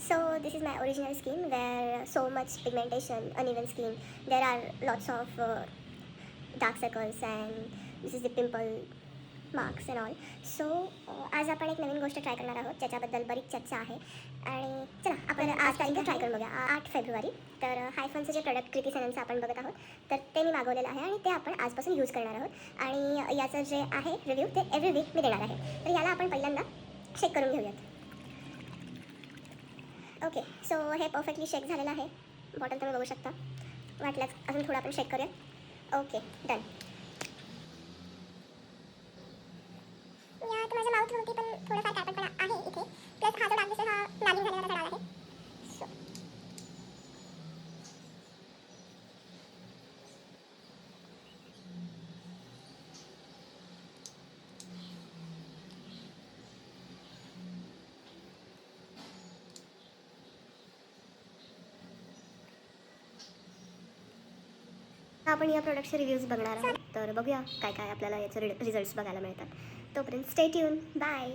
So this is my original skin where so much pigmentation, uneven skin. There are lots of dark circles and this is the pimple marks and all. So आज आपण एक नवीन गोष्ट try करणार आहोत ज्याच्याबद्दल बरीच चर्चा आहे आणि चला आपण आज तारीख ट्राय करून बघूया 8 फेब्रुवारी. तर हायफनचं जे प्रोडक्ट कृती सननचं आपण बघत आहोत तर ते मी मागवलेलं आहे आणि ते आपण आजपासून यूज करणार आहोत आणि याचं जे आहे रिव्ह्यू ते एव्हरी वीक मी देणार आहे. तर याला आपण पहिल्यांदा शेक करून घेऊयात. ओके, सो हे परफेक्टली शेक झालेलं आहे. बॉटल तुम्ही बघू शकता. वाटल्यास अजून थोडं आपण शेक करूया. Okay, done. यात माझ्या माउथवरती पण थोडंफार काळपटपणा आहे इथे. प्लस हा जो डाग दिसतो हा नागिन झालेला डाग आहे. सो आपण या प्रोडक्टचे रिव्ह्यूज बघणार आहोत. तर बघूया काय काय आपल्याला याचे रिझल्ट्स बघायला मिळतात. तोपर्यंत स्टे ट्यून. बाय.